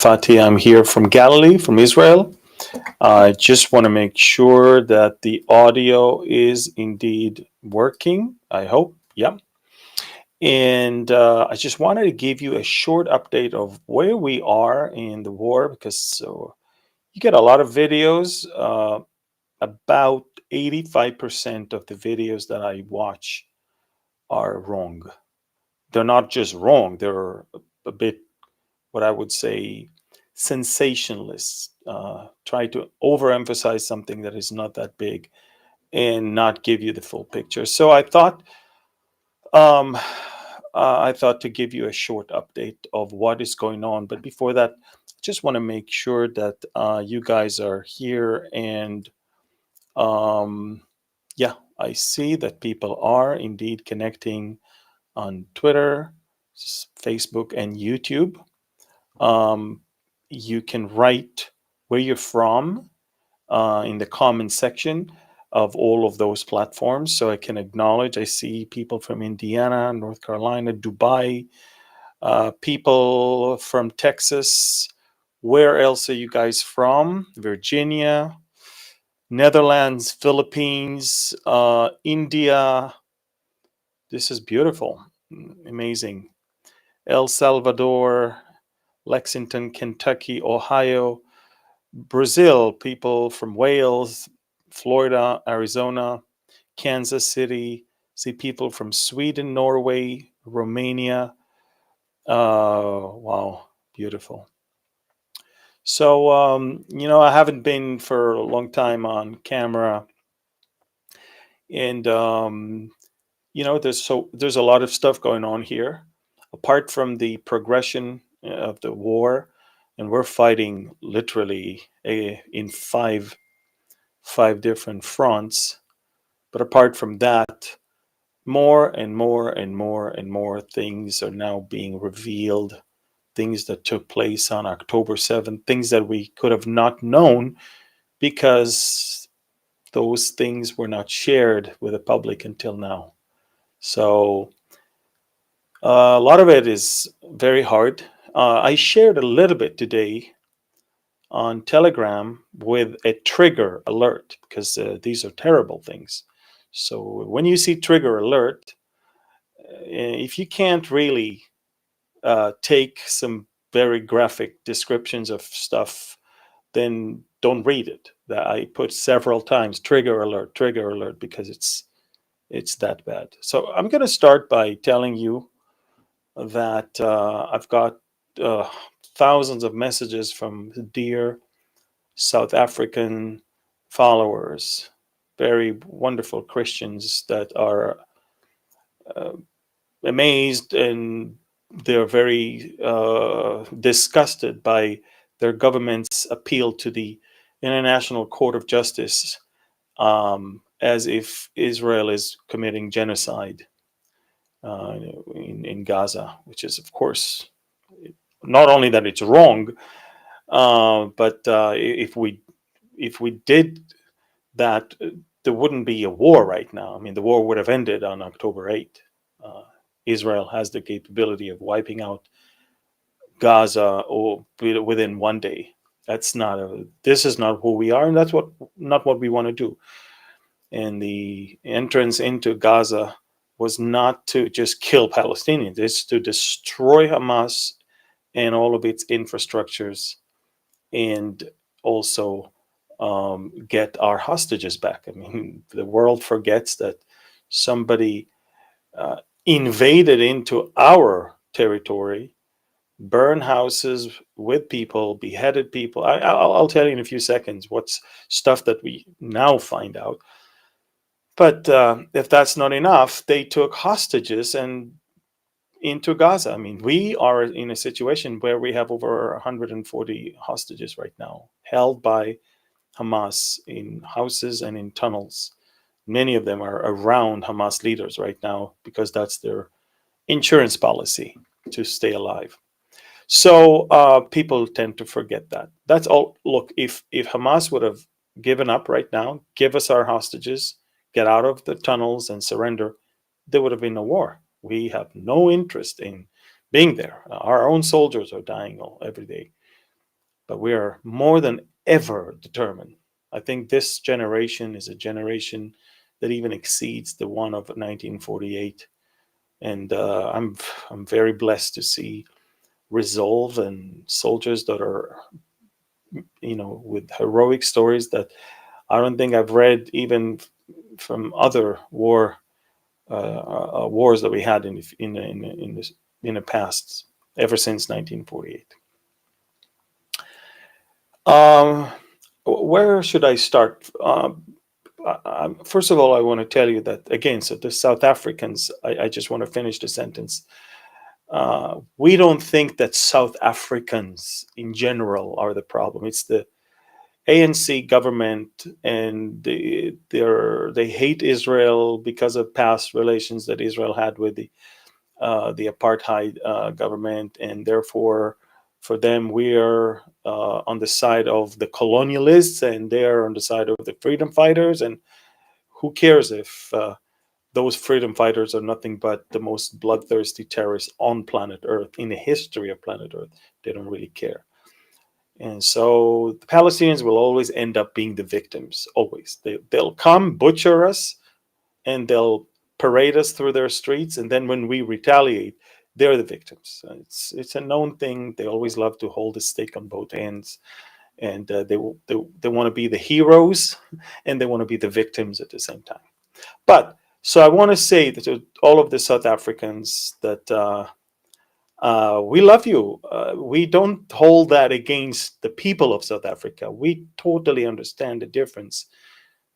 Fatih. I'm here from Galilee, from Israel. I just want to make sure that the audio is indeed working. I hope. Yeah. And I just wanted to give you a short update of where we are in the war because you get a lot of videos. About 85% of the videos that I watch are wrong. They're not just wrong, they're a bit, what I would say, sensationalist. Try to overemphasize something that is not that big and not give you the full picture. So um, I thought to give you a short update of what is going on. But before that, just want to make sure that you guys are here. And um, yeah, I see that people are indeed connecting on Twitter, Facebook, and YouTube. Um, you can write where you're from in the comment section of all of those platforms so I can acknowledge. I see people from Indiana, North Carolina, Dubai, people from Texas. Where else are you guys from? Virginia, Netherlands, Philippines, India. This is beautiful, amazing. El Salvador, Lexington, Kentucky, Ohio, Brazil, people from Wales, Florida, Arizona, Kansas City, see people from Sweden, Norway, Romania. Wow, beautiful. So, I haven't been for a long time on camera, and there's a lot of stuff going on here. Apart from the progression of the war, and we're fighting literally in five different fronts. But apart from that, more and more and more and more things are now being revealed. Things that took place on October 7th, things that we could have not known because those things were not shared with the public until now. So a lot of it is very hard. I shared a little bit today on Telegram with a trigger alert because these are terrible things. So when you see trigger alert, if you can't really take some very graphic descriptions of stuff, then don't read it. That I put several times trigger alert because it's that bad. So I'm going to start by telling you that I've got uh, thousands of messages from dear South African followers, very wonderful Christians that are uh, amazed, and they're very disgusted by their government's appeal to the International Court of Justice, as if Israel is committing genocide uh, in Gaza, which is, of course, not only that it's wrong, but if we did that, there wouldn't be a war right now. I mean, the war would have ended on October 8th. Uh, Israel has the capability of wiping out Gaza or within one day. This is not who we are, and that's not what we want to do. And the entrance into Gaza was not to just kill Palestinians; it's to destroy Hamas and all of its infrastructures, and also get our hostages back. I mean, the world forgets that somebody uh, invaded into our territory, burned houses with people, beheaded people. I'll tell you in a few seconds what's stuff that we now find out. But if that's not enough, they took hostages and into Gaza. I mean, we are in a situation where we have over 140 hostages right now, held by Hamas in houses and in tunnels. Many of them are around Hamas leaders right now because that's their insurance policy to stay alive. So people tend to forget that. That's all. Look, if Hamas would have given up right now, give us our hostages, get out of the tunnels and surrender, there would have been a war. We have no interest in being there. Our own soldiers are dying every day. but we are more than ever determined. I think this generation is a generation that even exceeds the one of 1948, and I'm very blessed to see resolve and soldiers that are, with heroic stories that I don't think I've read even from other wars that we had in the past ever since 1948. Um, where should I start? First of all, I want to tell you that again. So the South Africans. I just want to finish the sentence. We don't think that South Africans in general are the problem. It's the ANC government, and they hate Israel because of past relations that Israel had with the apartheid government, and therefore, for them, we are on the side of the colonialists, and they are on the side of the freedom fighters. And who cares if those freedom fighters are nothing but the most bloodthirsty terrorists on planet Earth in the history of planet Earth? They don't really care. And so the Palestinians will always end up being the victims. Always, they'll come butcher us, and they'll parade us through their streets, and then when we retaliate, they're the victims. It's a known thing. They always love to hold a stake on both ends, and they want to be the heroes, and they want to be the victims at the same time. But so I want to say that to all of the South Africans that we love you. We don't hold that against the people of South Africa. We totally understand the difference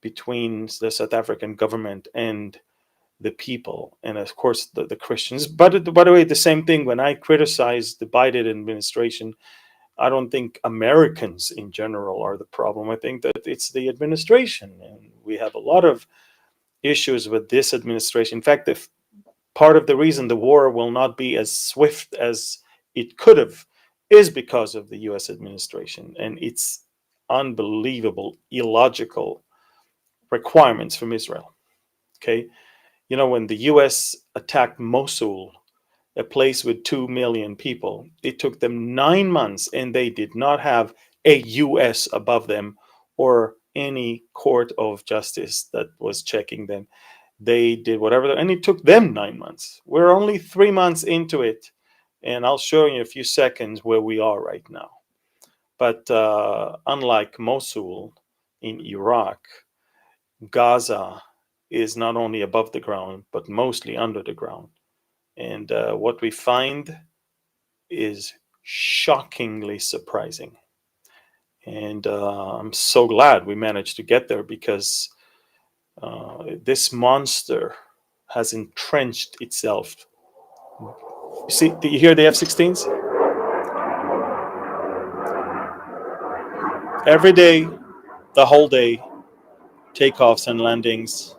between the South African government and the people, and of course the Christians. But by the way, the same thing when I criticize the Biden administration. I don't think Americans in general are the problem. I think that it's the administration, and we have a lot of issues with this administration. In fact, if part of the reason the war will not be as swift as it could have is because of the US administration and its unbelievable, illogical requirements from Israel. Okay. When the US attacked Mosul, a place with 2 million people, it took them 9 months, and they did not have a US above them or any court of justice that was checking them. They did whatever, and it took them 9 months. We're only 3 months into it, and I'll show you in a few seconds where we are right now. But unlike Mosul in Iraq, Gaza is not only above the ground, but mostly under the ground. And what we find is shockingly surprising. And I'm so glad we managed to get there, because this monster has entrenched itself. You see, do you hear the F-16s? Every day, the whole day, takeoffs and landings.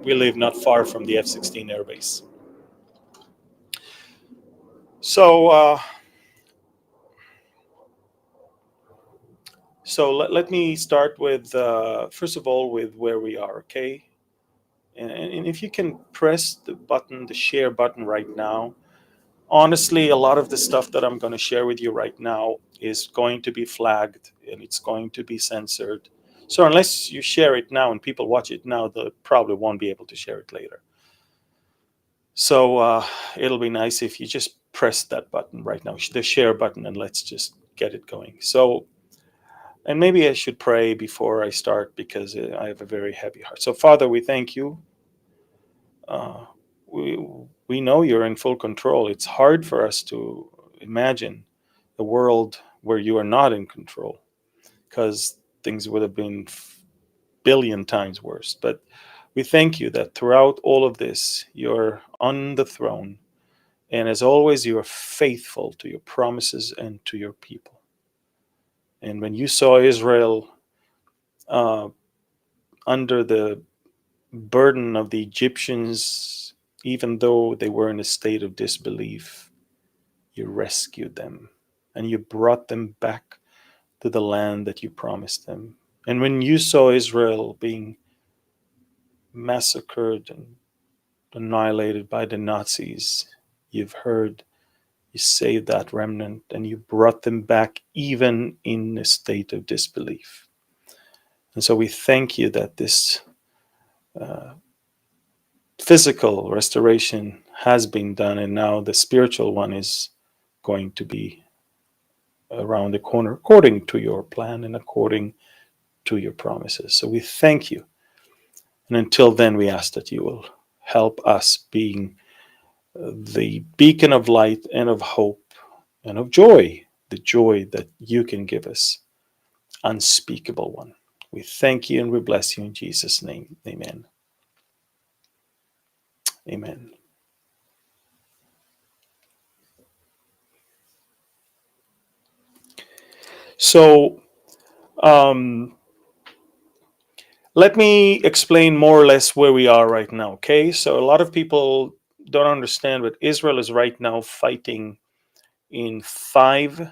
We live not far from the F-16 airbase. So, let me start with, first of all, with where we are, okay? And if you can press the share button right now. Honestly, a lot of the stuff that I'm going to share with you right now is going to be flagged, and it's going to be censored. So unless you share it now and people watch it now, they probably won't be able to share it later. So it'll be nice if you just press that button right now, the share button, and let's just get it going. So, and maybe I should pray before I start, because I have a very heavy heart. So, Father, we thank you. Uh, we we know you're in full control. It's hard for us to imagine a world where you are not in control, because things would have been billion times worse. But we thank you that throughout all of this, you're on the throne. And as always, you are faithful to your promises and to your people. And when you saw Israel uh, under the burden of the Egyptians, even though they were in a state of disbelief, you rescued them and you brought them back to the land that you promised them. And when you saw Israel being massacred and annihilated by the Nazis, you've heard You saved that remnant and you brought them back even in a state of disbelief. And so we thank you that this physical restoration has been done, and now the spiritual one is going to be around the corner according to your plan and according to your promises. So we thank you. And until then, we ask that you will help us being the beacon of light and of hope and of joy, the joy that you can give us, unspeakable one. We thank you and we bless you in Jesus' name. Amen. Amen. So, um, let me explain more or less where we are right now. Okay, so a lot of people don't understand, but Israel is right now fighting in 5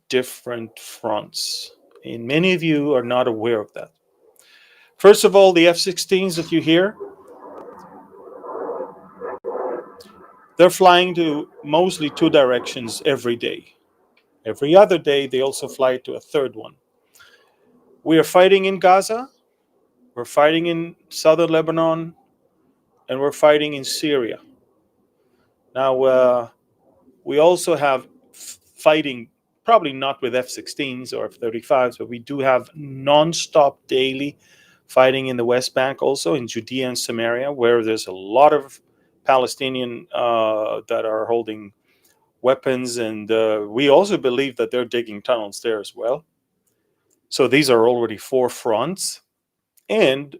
different fronts, and many of you are not aware of that. First of all, the F-16s that you hear, they're flying to mostly 2 directions every day. Every other day, they also fly to a third one. We are fighting in Gaza, we're fighting in southern Lebanon, and we're fighting in Syria. Now, we also have fighting, probably not with F-16s or F-35s, but we do have non-stop daily fighting in the West Bank, also in Judea and Samaria, where there's a lot of Palestinian that are holding weapons, and we also believe that they're digging tunnels there as well. So these are already 4 fronts, and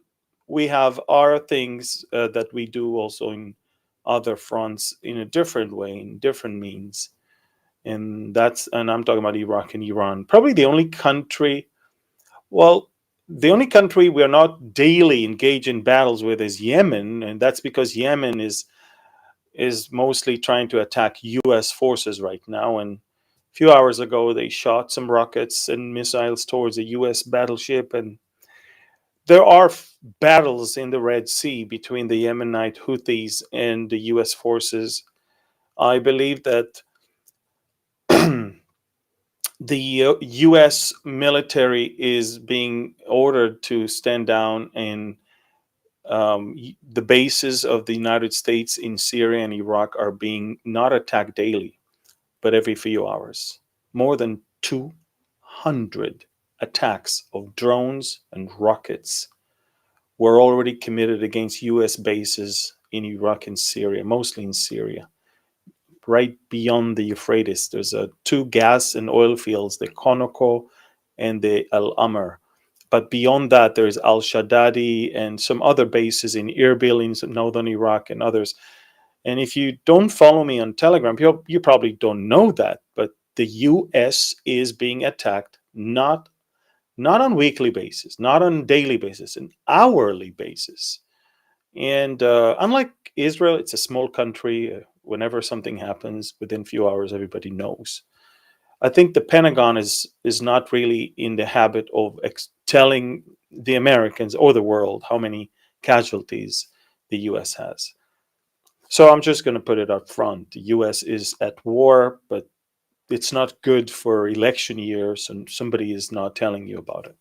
we have our things that we do also in other fronts in a different way, in different means. And I'm talking about Iraq and Iran. Probably the only country, well, the only country we are not daily engaged in battles with is Yemen, and that's because Yemen is mostly trying to attack U.S. forces right now. And a few hours ago, they shot some rockets and missiles towards a U.S. battleship. And there are battles in the Red Sea between the Yemenite Houthis and the U.S. forces. I believe that the U.S. military is being ordered to stand down, and the bases of the United States in Syria and Iraq are being not attacked daily, but every few hours. More than 200 attacks of drones and rockets were already committed against U.S. bases in Iraq and Syria, mostly in Syria. Right beyond the Euphrates, there's 2 gas and oil fields, the Conoco and the Al Amr. But beyond that, there's Al Shaddadi and some other bases in Erbil in northern Iraq and others. And if you don't follow me on Telegram, you probably don't know that, but the U.S. is being attacked not on weekly basis, not on daily basis, an hourly basis. And unlike Israel, it's a small country. Whenever something happens, within a few hours, everybody knows. I think the Pentagon is not really in the habit of telling the Americans or the world how many casualties the U.S. has. So I'm just going to put it up front. The U.S. is at war, but it's not good for election years, and somebody is not telling you about it.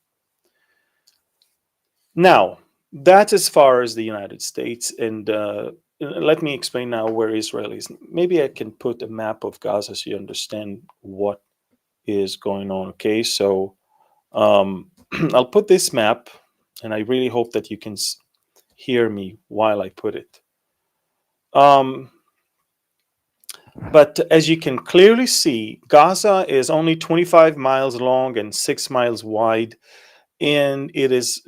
Now, that's as far as the United States. And let me explain now where Israel is. Maybe I can put a map of Gaza so you understand what is going on. Okay, so I'll put this map, and I really hope that you can hear me while I put it. But as you can clearly see, Gaza is only 25 miles long and 6 miles wide, and it is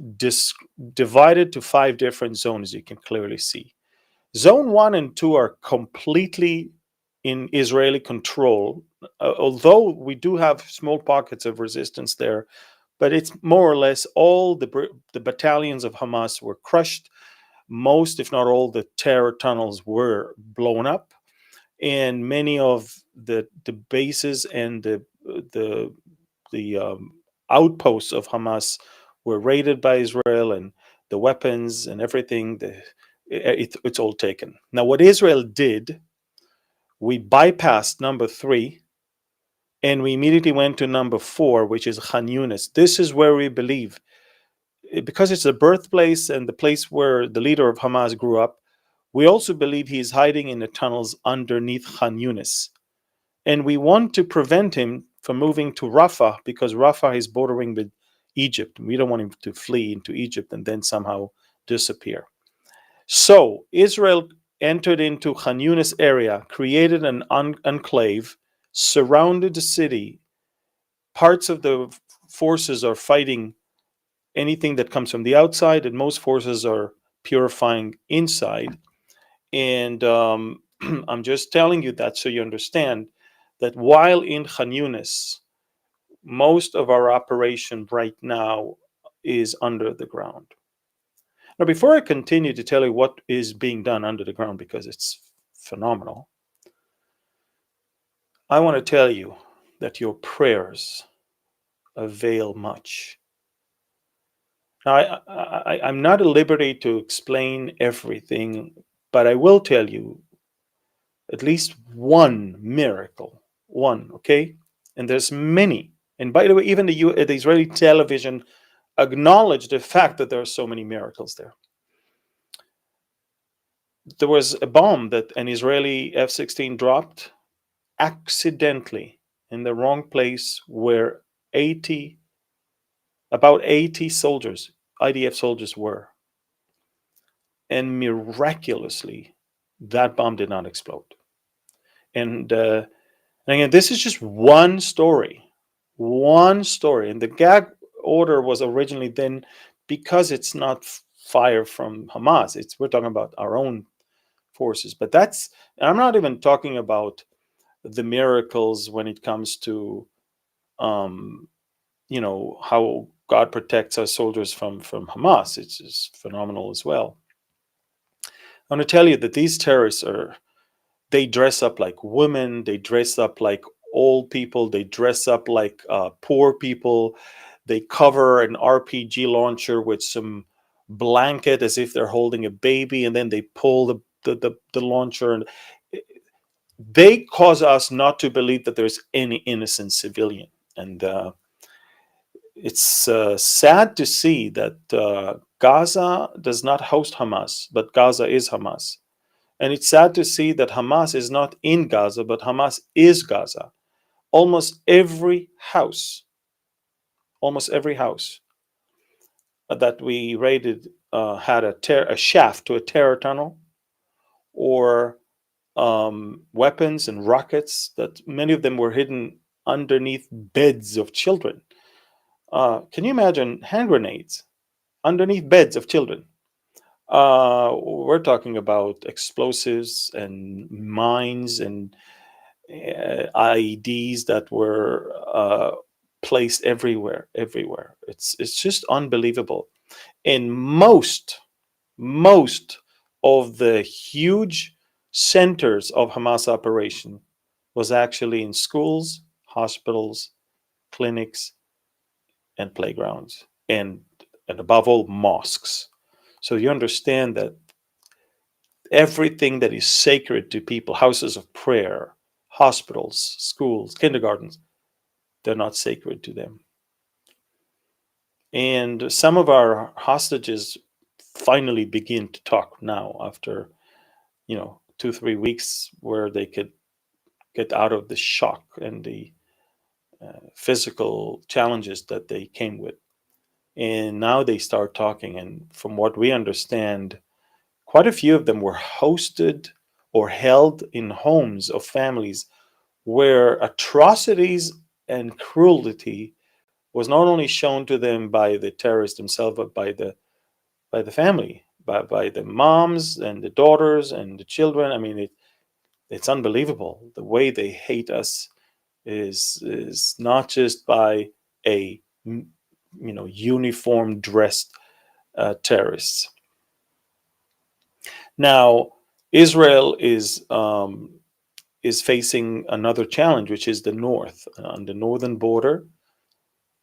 divided to 5 different zones, you can clearly see. Zone 1 and 2 are completely in Israeli control, although we do have small pockets of resistance there, but it's more or less all the battalions of Hamas were crushed. Most, if not all, the terror tunnels were blown up, and many of the bases and the outposts of Hamas were raided by Israel, and the weapons and everything, it's all taken. Now, what Israel did We bypassed number 3 and we immediately went to number 4, which is Khan Yunis. This is where we believe, because it's the birthplace and the place where the leader of Hamas grew up, we also believe he is hiding in the tunnels underneath Khan Yunis. And we want to prevent him from moving to Rafah because Rafah is bordering with Egypt. We don't want him to flee into Egypt and then somehow disappear. So Israel entered into Khan Yunis area, created an enclave, surrounded the city. Parts of the forces are fighting anything that comes from the outside, and most forces are purifying inside. And I'm just telling you that so you understand that while in Khan Yunis, most of our operation right now is under the ground. Now, before I continue to tell you what is being done under the ground, because it's phenomenal, I want to tell you that your prayers avail much. Now, I'm not at liberty to explain everything, but I will tell you at least one miracle. One, okay? And there's many. And by the way, even the Israeli television acknowledged the fact that there are so many miracles there. There was a bomb that an Israeli F-16 dropped accidentally in the wrong place where 80, about 80 soldiers, IDF soldiers were. And miraculously, that bomb did not explode. And again, this is just one story. One story. And the gag order was originally then, because it's not fire from Hamas, we're talking about our own forces. But I'm not even talking about the miracles when it comes to how God protects our soldiers from Hamas. It's just phenomenal as well. I want to tell you that these terrorists they dress up like women, they dress up like old people, they dress up like poor people, they cover an RPG launcher with some blanket as if they're holding a baby, and then they pull the launcher, and they cause us not to believe that there's any innocent civilian. And it's sad to see that Gaza does not host Hamas, but Gaza is Hamas. And it's sad to see that Hamas is not in Gaza, but Hamas is Gaza. Almost every house that we raided had a shaft to a terror tunnel, or weapons and rockets that many of them were hidden underneath beds of children. Can you imagine hand grenades underneath beds of children? We're talking about explosives and mines and IEDs that were placed everywhere. It's just unbelievable. And most of the huge centers of Hamas operation was actually in schools, hospitals, clinics, and playgrounds, and above all, mosques. So you understand that everything that is sacred to people, houses of prayer, hospitals, schools, kindergartens, they're not sacred to them. And some of our hostages finally begin to talk now after, 2-3 weeks, where they could get out of the shock and the physical challenges that they came with. And now they start talking. And from what we understand, quite a few of them were hosted or held in homes of families where atrocities and cruelty was not only shown to them by the terrorists themselves, but by the family, by the moms and the daughters and the children. I mean, it's unbelievable. The way they hate us is not just by a uniform dressed terrorists. Now, Israel is facing another challenge, which is the north. On the northern border,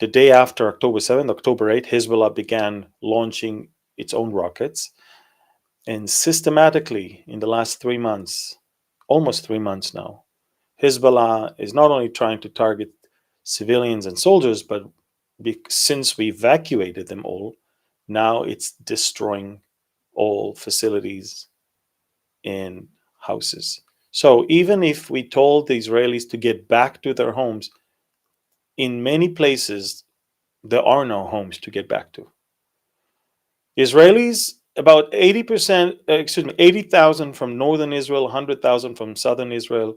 the day after October 7th, October 8th, Hezbollah began launching its own rockets. And systematically, in the last 3 months, almost 3 months now. Hezbollah is not only trying to target civilians and soldiers, but since we evacuated them all, now it's destroying all facilities and houses. So even if we told the Israelis to get back to their homes, in many places there are no homes to get back to. Israelis, about 80%, 80,000 from northern Israel, 100,000 from southern Israel,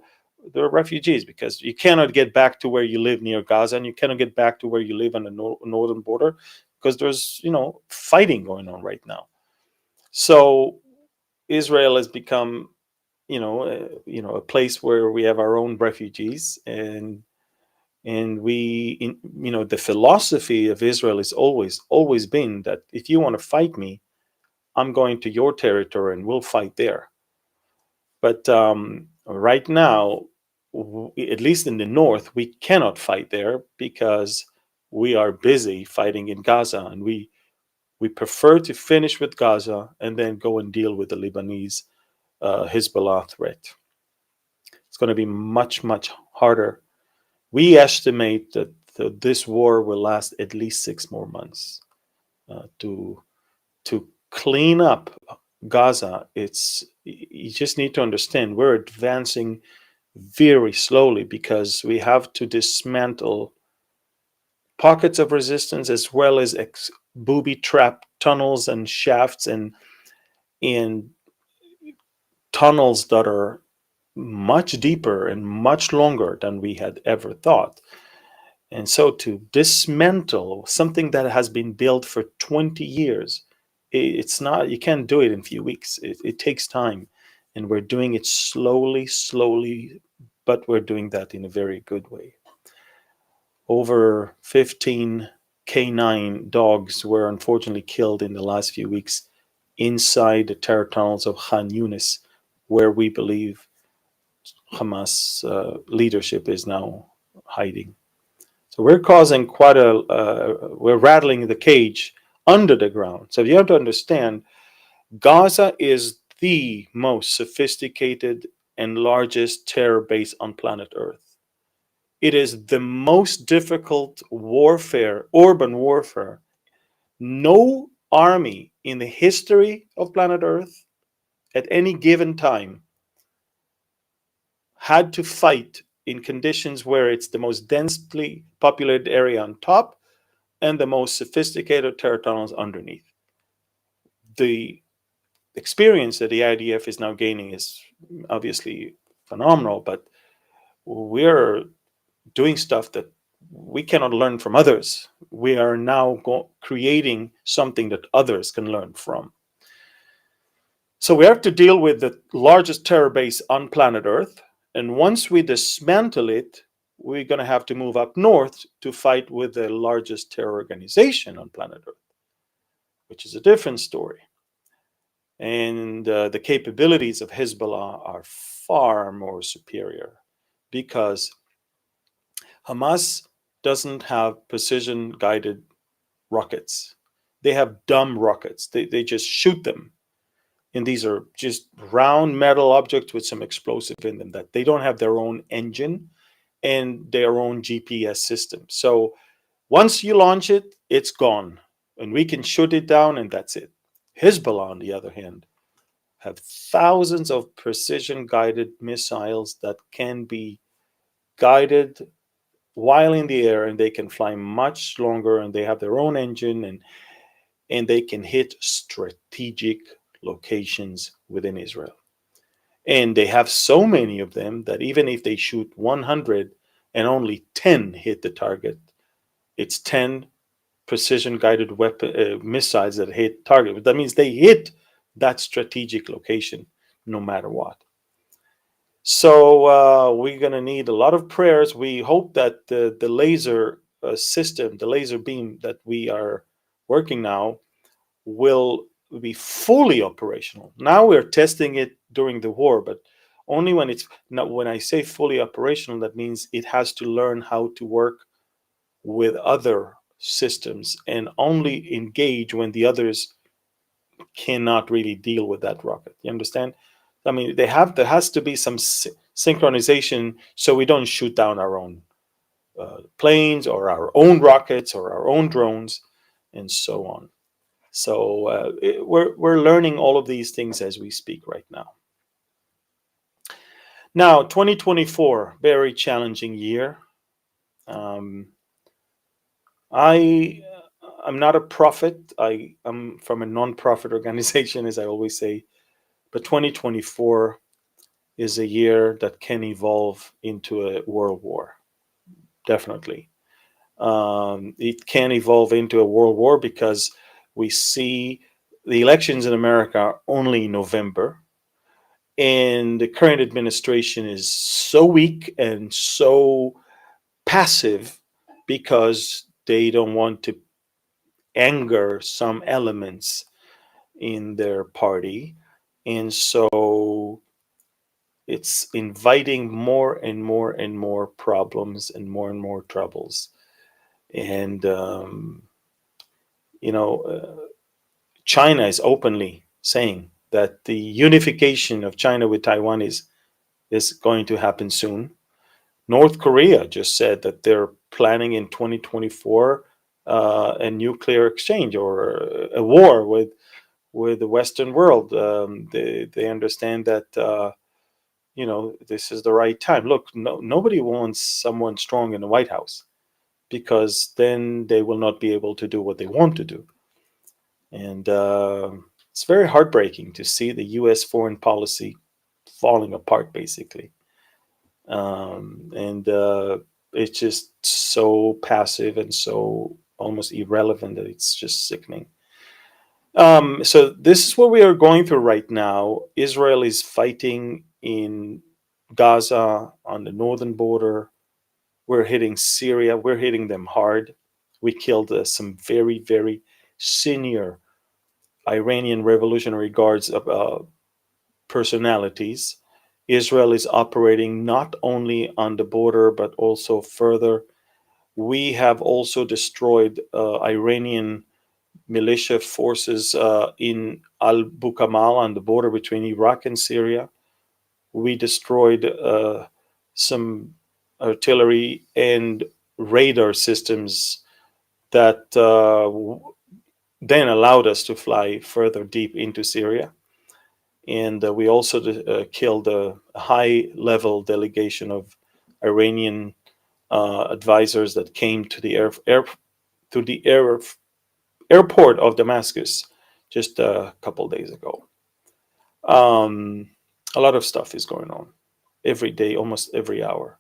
they're refugees because you cannot get back to where you live near Gaza, and you cannot get back to where you live on the northern border because there's, fighting going on right now. So Israel has become, a place where we have our own refugees, and the philosophy of Israel has always been that if you want to fight me, I'm going to your territory and we'll fight there. But right now, at least in the north, we cannot fight there because we are busy fighting in Gaza, and we prefer to finish with Gaza and then go and deal with the Lebanese Hezbollah threat. It's going to be much, much harder. We estimate that this war will last at least 6 more months. To clean up Gaza, you just need to understand we're advancing very slowly because we have to dismantle pockets of resistance as well as booby trap tunnels and shafts and tunnels that are much deeper and much longer than we had ever thought. And so to dismantle something that has been built for 20 years, it's not, you can't do it in a few weeks. It takes time. And we're doing it slowly, but we're doing that in a very good way. Over 15 canine dogs were unfortunately killed in the last few weeks inside the terror tunnels of Khan Yunis, where we believe Hamas leadership is now hiding. So we're causing we're rattling the cage under the ground. So you have to understand, Gaza is the most sophisticated and largest terror base on planet Earth. It is the most difficult warfare, urban warfare. No army in the history of planet Earth at any given time had to fight in conditions where it's the most densely populated area on top and the most sophisticated terror tunnels underneath. The experience that the IDF is now gaining is obviously phenomenal, but we're doing stuff that we cannot learn from others. We are now creating something that others can learn from. So we have to deal with the largest terror base on planet Earth. And once we dismantle it, we're going to have to move up north to fight with the largest terror organization on planet Earth, which is a different story. And the capabilities of Hezbollah are far more superior because Hamas doesn't have precision guided rockets. They have dumb rockets. They just shoot them. And these are just round metal objects with some explosive in them that they don't have their own engine and their own GPS system. So once you launch it, it's gone. And we can shoot it down and that's it. Hezbollah, on the other hand, have thousands of precision guided missiles that can be guided while in the air, and they can fly much longer, and they have their own engine, and they can hit strategic locations within Israel. And they have so many of them that even if they shoot 100 and only 10 hit the target, it's 10 precision guided missiles that hit target. But that means they hit that strategic location no matter what. So we're going to need a lot of prayers. We hope that the laser system, the laser beam that we are working now, will be fully operational. Now we're testing it during the war, but only when it's not. When I say fully operational, that means it has to learn how to work with other systems and only engage when the others cannot really deal with that rocket. You understand? I mean, there has to be some synchronization so we don't shoot down our own planes or our own rockets or our own drones and so on. So we're learning all of these things as we speak right now. Now, 2024, very challenging year. Um, I I'm not a prophet. I'm from a non-profit organization, as I always say. But 2024 is a year that can evolve into a world war. Definitely, it can evolve into a world war because we see the elections in America are only in November, and the current administration is so weak and so passive because they don't want to anger some elements in their party. And so it's inviting more and more and more problems and more troubles. And, you know, China is openly saying that the unification of China with Taiwan is going to happen soon. North Korea just said that they're planning in 2024 a nuclear exchange or a war with the Western world. They understand that this is the right time. Look, nobody wants someone strong in the White House because then they will not be able to do what they want to do. And it's very heartbreaking to see the U.S. foreign policy falling apart, basically. And it's just so passive and so almost irrelevant that it's just sickening. So this is what we are going through right now. Israel is fighting in Gaza on the northern border. We're hitting Syria. We're hitting them hard. We killed some very, very senior Iranian Revolutionary Guards personalities. Israel is operating not only on the border but also further. We have also destroyed Iranian militia forces in Al Bukamal on the border between Iraq and Syria. We destroyed some artillery and radar systems that then allowed us to fly further deep into Syria. And we also killed a high level delegation of Iranian advisors that came to the airport of Damascus just a couple days ago. Um, a lot of stuff is going on every day, almost every hour.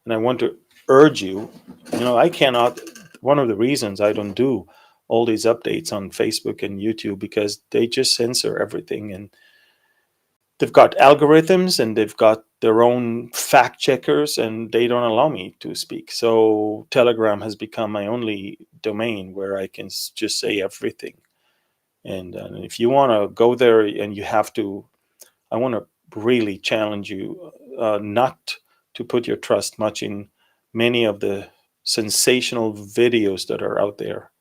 And I want to urge you, I cannot, one of the reasons I don't do all these updates on Facebook and YouTube because they just censor everything, and they've got algorithms and they've got their own fact checkers and they don't allow me to speak. So Telegram has become my only domain where I can just say everything. And if you want to go there and you have to, I want to really challenge you not to put your trust much in many of the sensational videos that are out there.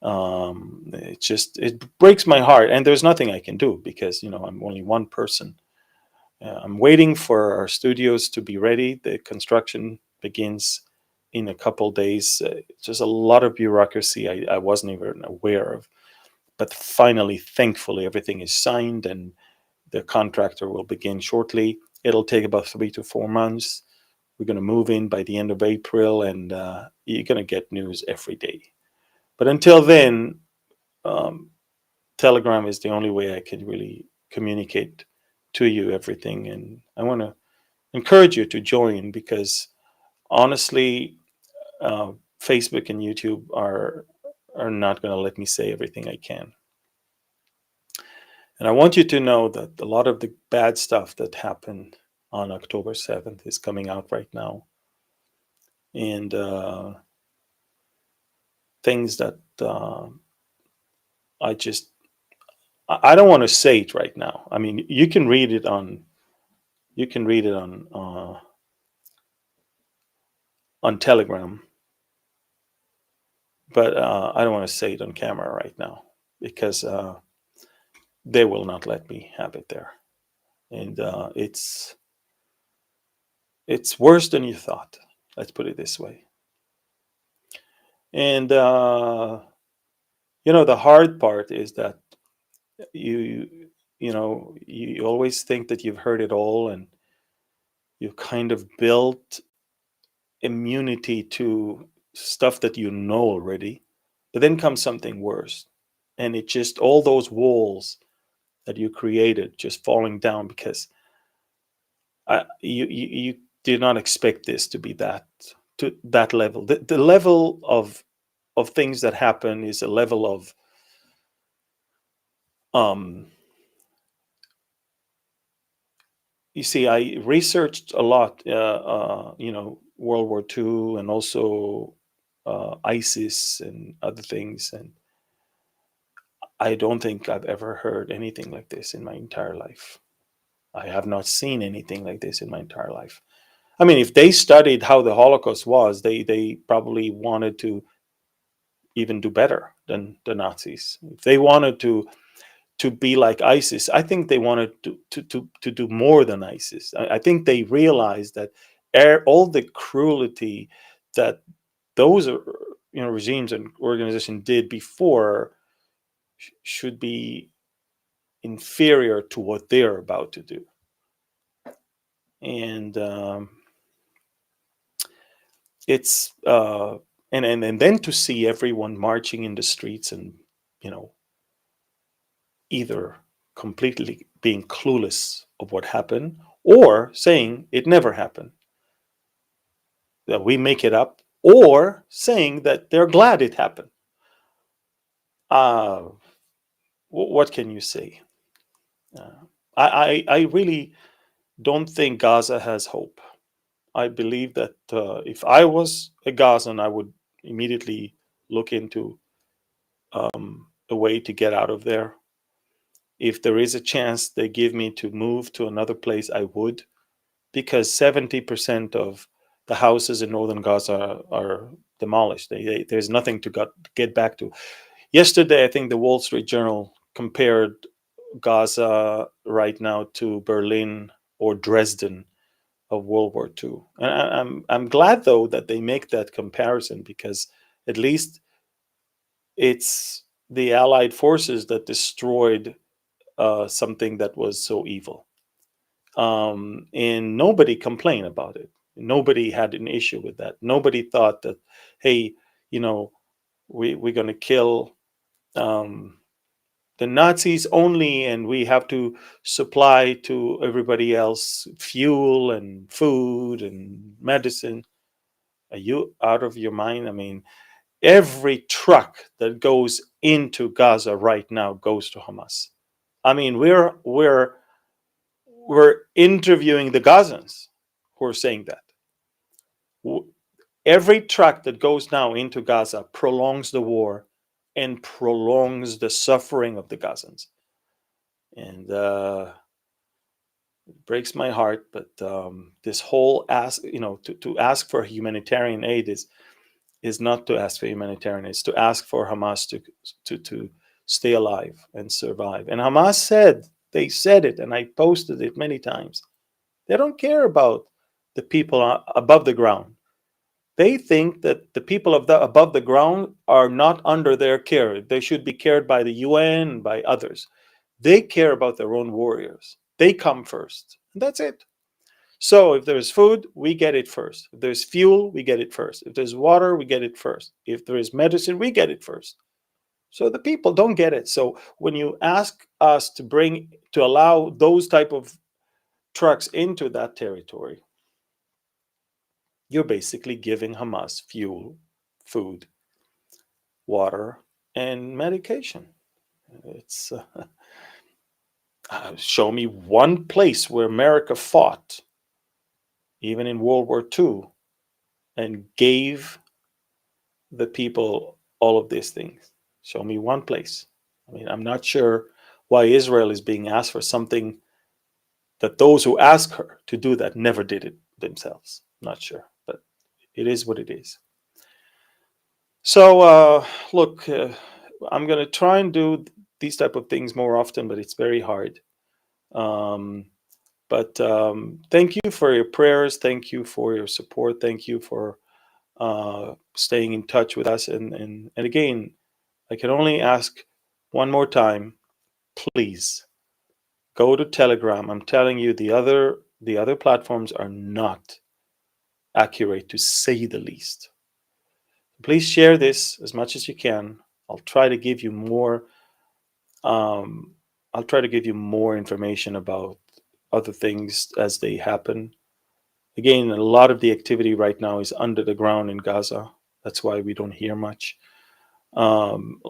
It breaks my heart, and there's nothing I can do because I'm only one person. I'm waiting for our studios to be ready. The construction begins in a couple days. Just a lot of bureaucracy I wasn't even aware of. But finally, thankfully, everything is signed and the contractor will begin shortly. It'll take about 3 to 4 months. We're going to move in by the end of April, and you're going to get news every day. But until then, um, Telegram is the only way I can really communicate to you everything. And I want to encourage you to join because honestly, uh, Facebook and YouTube are not going to let me say everything I can. And I want you to know that a lot of the bad stuff that happened on October 7th is coming out right now. And things that I just, I don't want to say it right now. I mean, you can read it on Telegram, but I don't want to say it on camera right now because they will not let me have it there. and it's worse than you thought. Let's put it this way. And the hard part is that you you always think that you've heard it all, and you've kind of built immunity to stuff that you know already. But then comes something worse, and it just all those walls that you created just falling down because you did not expect this to be that, to that level. The level of things that happen is a level of um you see, I researched a lot, World War II, and also ISIS and other things, and I don't think I've ever heard anything like this in my entire life. I have not seen anything like this in my entire life. I mean, if they studied how the Holocaust was, they probably wanted to even do better than the Nazis. If they wanted to be like ISIS, I think they wanted to do more than ISIS. I think they realized that all the cruelty that those regimes and organizations did before should be inferior to what they're about to do. And it's and then to see everyone marching in the streets and you know either completely being clueless of what happened or saying it never happened, that we make it up, or saying that they're glad it happened. uh, what can you say? uh, I really don't think Gaza has hope. I believe that if I was a Gazan, I would immediately look into a way to get out of there. If there is a chance they give me to move to another place, I would, because 70% of the houses in northern Gaza are demolished. There's nothing to get back to. Yesterday, I think the Wall Street Journal compared Gaza right now to Berlin or Dresden of World War II. And I'm glad though that they make that comparison, because at least it's the Allied forces that destroyed something that was so evil. And nobody complained about it. Nobody had an issue with that. Nobody thought that, hey, you know, we're going to kill um, the Nazis only, and we have to supply to everybody else fuel and food and medicine. Are you out of your mind? I mean, every truck that goes into Gaza right now goes to Hamas. I mean, we're interviewing the Gazans who are saying that. Every truck that goes now into Gaza prolongs the war and prolongs the suffering of the Gazans. And it breaks my heart, but this whole to ask for humanitarian aid is not to ask for humanitarian aid. It's to ask for Hamas to stay alive and survive. And Hamas they said it, and I posted it many times. They don't care about the people above the ground. They think that the people above the ground are not under their care. They should be cared by the UN and by others. They care about their own warriors. They come first. And that's it. So if there's food, we get it first. If there's fuel, we get it first. If there's water, we get it first. If there is medicine, we get it first. So the people don't get it. So when you ask us to allow those type of trucks into that territory, you're basically giving Hamas fuel, food, water, and medication. It's show me one place where America fought, even in World War II, and gave the people all of these things. Show me one place. I mean, I'm not sure why Israel is being asked for something that those who ask her to do that never did it themselves. Not sure, but it is what it is. So, look, I'm going to try and do these type of things more often, but it's very hard. Um, But thank you for your prayers. Thank you for your support. Thank you for staying in touch with us. And again, I can only ask one more time, please go to Telegram. I'm telling you, the other platforms are not accurate, to say the least. Please share this as much as you can. I'll try to give you more. Um, I'll try to give you more information about other things as they happen. Again, a lot of the activity right now is under the ground in Gaza. That's why we don't hear much. Um,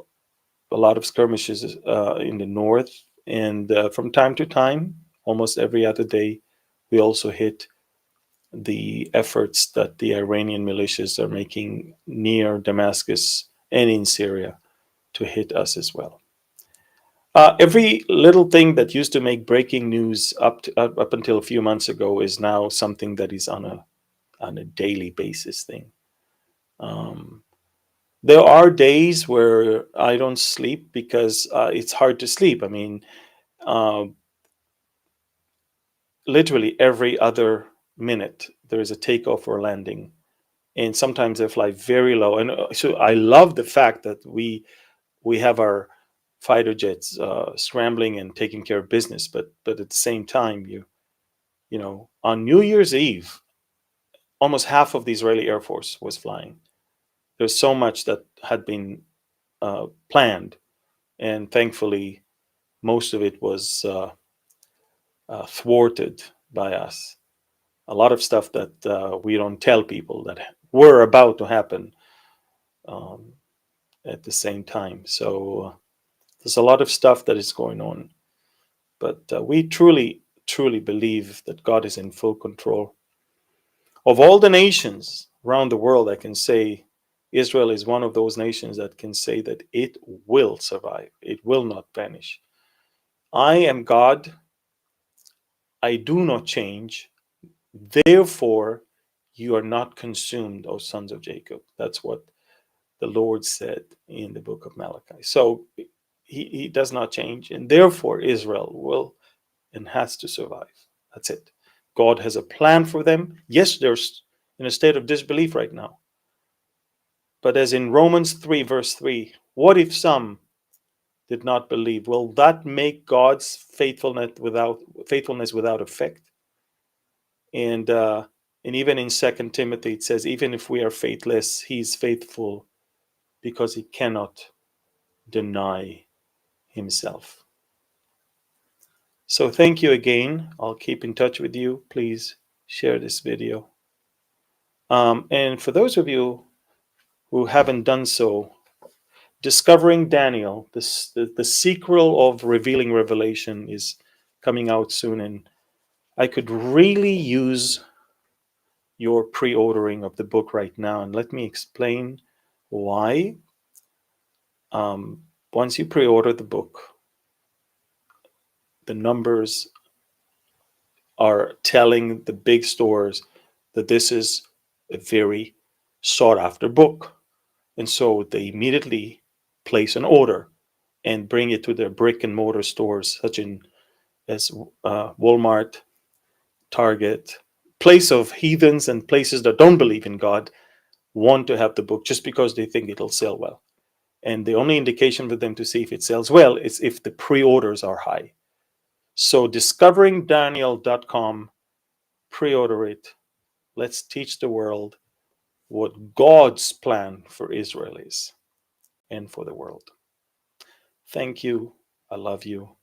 a lot of skirmishes in the north, and from time to time, almost every other day, we also hit the efforts that the Iranian militias are making near Damascus and in Syria to hit us as well. Every little thing that used to make breaking news up until a few months ago is now something that is on a daily basis thing. Um, there are days where I don't sleep because it's hard to sleep. I mean, uh, literally every other minute there is a takeoff or landing, and sometimes they fly very low. And so I love the fact that we have our fighter jets scrambling and taking care of business, but at the same time, on New Year's Eve, almost half of the Israeli Air Force was flying. There's so much that had been planned, and thankfully, most of it was thwarted by us. A lot of stuff that we don't tell people that were about to happen um, at the same time. So there's a lot of stuff that is going on, but we truly, truly believe that God is in full control. Of all the nations around the world, I can say Israel is one of those nations that can say that it will survive, it will not vanish. I am God, I do not change, therefore you are not consumed, O sons of Jacob. That's what the Lord said in the book of Malachi. So he does not change, and therefore Israel will and has to survive. That's it. God has a plan for them. Yes, they're in a state of disbelief right now. But as in Romans 3, verse 3, what if some did not believe? Will that make God's faithfulness without effect? And even in Second Timothy, it says, even if we are faithless, He's faithful because He cannot deny Himself. So thank you again. I'll keep in touch with you. Please share this video. And for those of you who haven't done so, Discovering Daniel, the sequel of Revealing Revelation, is coming out soon, and I could really use your pre-ordering of the book right now. And let me explain why. Once you pre-order the book, the numbers are telling the big stores that this is a very sought-after book. And so they immediately place an order and bring it to their brick and mortar stores, such as Walmart, Target, place of heathens and places that don't believe in God want to have the book just because they think it'll sell well. And the only indication for them to see if it sells well is if the pre-orders are high. So discoveringdaniel.com, pre-order it. Let's teach the world what God's plan for Israel is and for the world. Thank you. I love you.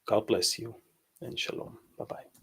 God bless you. And shalom. Bye-bye.